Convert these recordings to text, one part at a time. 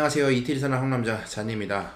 안녕하세요. 이태리 사는 황남자 잔입니다.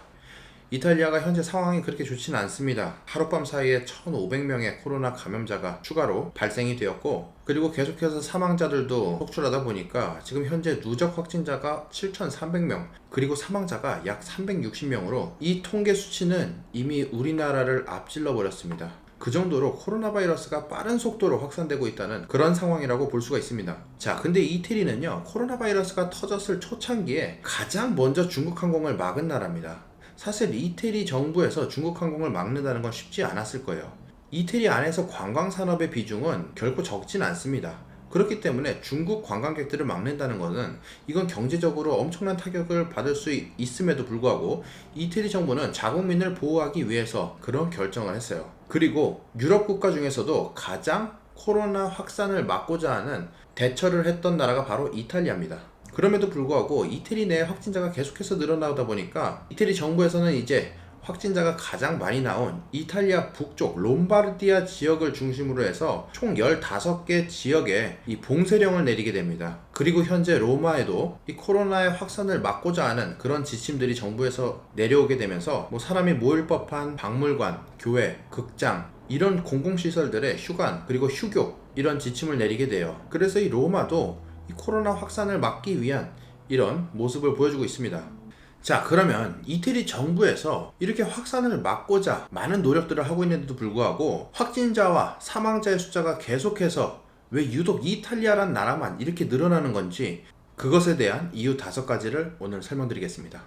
이탈리아가 현재 상황이 그렇게 좋지는 않습니다. 하룻밤 사이에 1,500명의 코로나 감염자가 추가로 발생이 되었고, 그리고 계속해서 사망자들도 속출하다 보니까 지금 현재 누적 확진자가 7,300명, 그리고 사망자가 약 360명으로 이 통계 수치는 이미 우리나라를 앞질러 버렸습니다. 그 정도로 코로나 바이러스가 빠른 속도로 확산되고 있다는 그런 상황이라고 볼 수가 있습니다. 자, 근데 이태리는요, 코로나 바이러스가 터졌을 초창기에 가장 먼저 중국 항공을 막은 나라입니다. 사실 이태리 정부에서 중국 항공을 막는다는 건 쉽지 않았을 거예요. 이태리 안에서 관광산업의 비중은 결코 적진 않습니다. 그렇기 때문에 중국 관광객들을 막는다는 것은 이건 경제적으로 엄청난 타격을 받을 수 있음에도 불구하고 이태리 정부는 자국민을 보호하기 위해서 그런 결정을 했어요. 그리고 유럽 국가 중에서도 가장 코로나 확산을 막고자 하는 대처를 했던 나라가 바로 이탈리아입니다. 그럼에도 불구하고 이태리 내 확진자가 계속해서 늘어나다 보니까 이태리 정부에서는 이제 확진자가 가장 많이 나온 이탈리아 북쪽 롬바르디아 지역을 중심으로 해서 총 15개 지역에 이 봉쇄령을 내리게 됩니다. 그리고 현재 로마에도 이 코로나의 확산을 막고자 하는 그런 지침들이 정부에서 내려오게 되면서 사람이 모일 법한 박물관, 교회, 극장 이런 공공시설들의 휴관 그리고 휴교 이런 지침을 내리게 돼요. 그래서 이 로마도 이 코로나 확산을 막기 위한 이런 모습을 보여주고 있습니다. 자, 그러면 이태리 정부에서 이렇게 확산을 막고자 많은 노력들을 하고 있는데도 불구하고 확진자와 사망자의 숫자가 계속해서 왜 유독 이탈리아란 나라만 이렇게 늘어나는 건지 그것에 대한 이유 5가지를 오늘 설명드리겠습니다.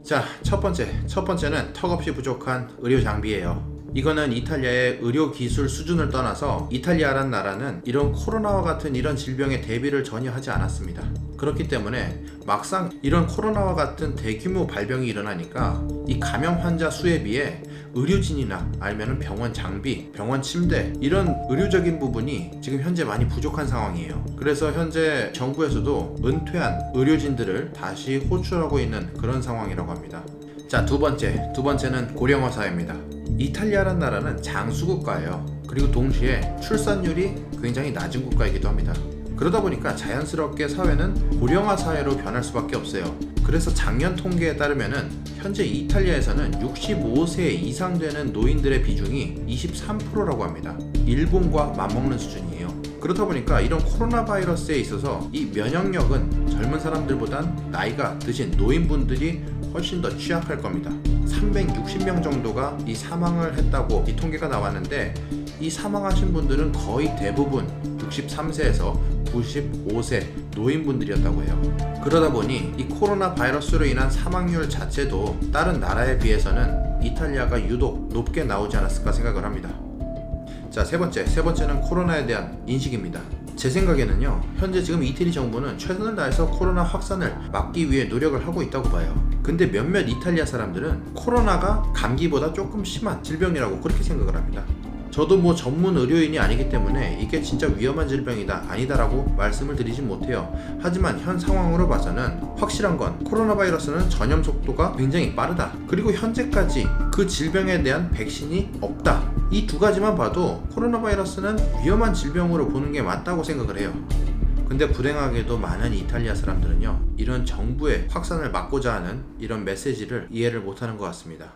자, 첫 번째는 턱없이 부족한 의료 장비예요. 이거는 이탈리아의 의료 기술 수준을 떠나서 이탈리아란 나라는 이런 코로나와 같은 이런 질병에 대비를 전혀 하지 않았습니다. 그렇기 때문에 막상 이런 코로나와 같은 대규모 발병이 일어나니까 이 감염 환자 수에 비해 의료진이나 아니면 병원 장비, 병원 침대 이런 의료적인 부분이 지금 현재 많이 부족한 상황이에요. 그래서 현재 정부에서도 은퇴한 의료진들을 다시 호출하고 있는 그런 상황이라고 합니다. 자, 두 번째는 고령화 사회입니다. 이탈리아란 나라는 장수국가예요. 그리고 동시에 출산율이 굉장히 낮은 국가이기도 합니다. 그러다 보니까 자연스럽게 사회는 고령화 사회로 변할 수밖에 없어요. 그래서 작년 통계에 따르면은 현재 이탈리아에서는 65세 이상 되는 노인들의 비중이 23%라고 합니다. 일본과 맞먹는 수준이에요. 그렇다 보니까 이런 코로나 바이러스에 있어서 이 면역력은 젊은 사람들보단 나이가 드신 노인분들이 훨씬 더 취약할 겁니다. 360명 정도가 이 사망을 했다고 이 통계가 나왔는데 이 사망하신 분들은 거의 대부분 63세에서 95세 노인분들이었다고 해요. 그러다 보니 이 코로나 바이러스로 인한 사망률 자체도 다른 나라에 비해서는 이탈리아가 유독 높게 나오지 않았을까 생각을 합니다. 자, 세 번째는 코로나에 대한 인식입니다. 제 생각에는요, 현재 지금 이태리 정부는 최선을 다해서 코로나 확산을 막기 위해 노력을 하고 있다고 봐요. 근데 몇몇 이탈리아 사람들은 코로나가 감기보다 조금 심한 질병이라고 그렇게 생각을 합니다. 저도 전문 의료인이 아니기 때문에 이게 진짜 위험한 질병이다 아니다라고 말씀을 드리진 못해요. 하지만 현 상황으로 봐서는 확실한 건 코로나 바이러스는 전염 속도가 굉장히 빠르다. 그리고 현재까지 그 질병에 대한 백신이 없다. 이 2가지만 봐도 코로나 바이러스는 위험한 질병으로 보는 게 맞다고 생각을 해요. 근데 불행하게도 많은 이탈리아 사람들은요, 이런 정부의 확산을 막고자 하는 이런 메시지를 이해를 못하는 것 같습니다.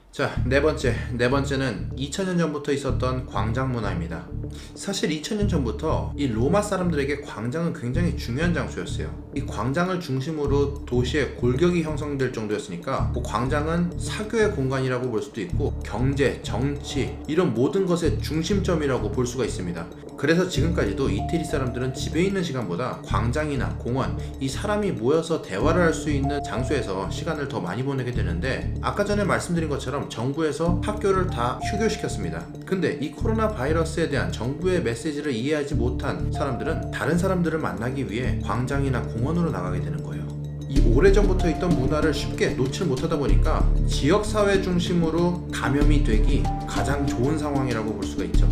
자, 네 번째는 2000년 전부터 있었던 광장 문화입니다. 사실 2000년 전부터 이 로마 사람들에게 광장은 굉장히 중요한 장소였어요. 이 광장을 중심으로 도시의 골격이 형성될 정도였으니까 광장은 사교의 공간이라고 볼 수도 있고 경제, 정치 이런 모든 것의 중심점이라고 볼 수가 있습니다. 그래서 지금까지도 이태리 사람들은 집에 있는 시간보다 광장이나 공원, 이 사람이 모여서 대화를 할 수 있는 장소에서 시간을 더 많이 보내게 되는데, 아까 전에 말씀드린 것처럼 정부에서 학교를 다 휴교시켰습니다. 근데 이 코로나 바이러스에 대한 정부의 메시지를 이해하지 못한 사람들은 다른 사람들을 만나기 위해 광장이나 공원으로 나가게 되는 거예요. 이 오래전부터 있던 문화를 쉽게 놓지 못하다 보니까 지역사회 중심으로 감염이 되기 가장 좋은 상황이라고 볼 수가 있죠.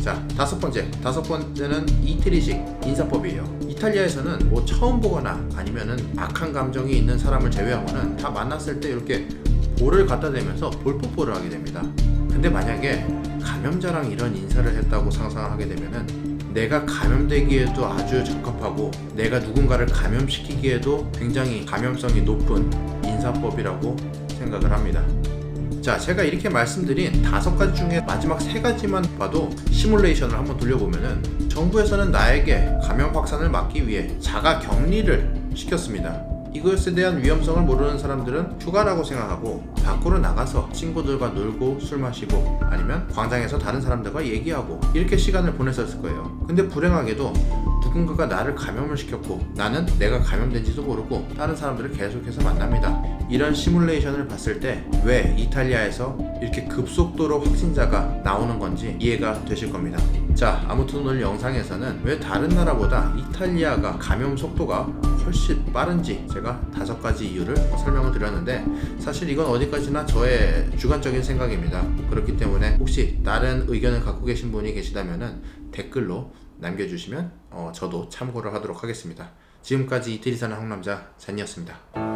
자, 다섯 번째는 이태리식 인사법이에요. 이탈리아에서는 처음 보거나 아니면은 악한 감정이 있는 사람을 제외하고는 다 만났을 때 이렇게 볼을 갖다 대면서 볼뽀뽀를 하게 됩니다. 근데 만약에 감염자랑 이런 인사를 했다고 상상하게 되면은 내가 감염되기에도 아주 적합하고 내가 누군가를 감염시키기에도 굉장히 감염성이 높은 인사법이라고 생각을 합니다. 자, 제가 이렇게 말씀드린 5가지 중에 마지막 3가지만 봐도 시뮬레이션을 한번 돌려보면은 정부에서는 나에게 감염 확산을 막기 위해 자가 격리를 시켰습니다. 이것에 대한 위험성을 모르는 사람들은 휴가라고 생각하고 밖으로 나가서 친구들과 놀고 술 마시고 아니면 광장에서 다른 사람들과 얘기하고 이렇게 시간을 보냈었을 거예요. 근데 불행하게도 누군가가 나를 감염을 시켰고 나는 내가 감염된지도 모르고 다른 사람들을 계속해서 만납니다. 이런 시뮬레이션을 봤을 때 왜 이탈리아에서 이렇게 급속도로 확진자가 나오는 건지 이해가 되실 겁니다. 자, 아무튼 오늘 영상에서는 왜 다른 나라보다 이탈리아가 감염 속도가 훨씬 빠른지 제가 5가지 이유를 설명을 드렸는데, 사실 이건 어디까지나 저의 주관적인 생각입니다. 그렇기 때문에 혹시 다른 의견을 갖고 계신 분이 계시다면 댓글로 남겨주시면 저도 참고를 하도록 하겠습니다. 지금까지 이태리 사는 한남자 잔이었습니다.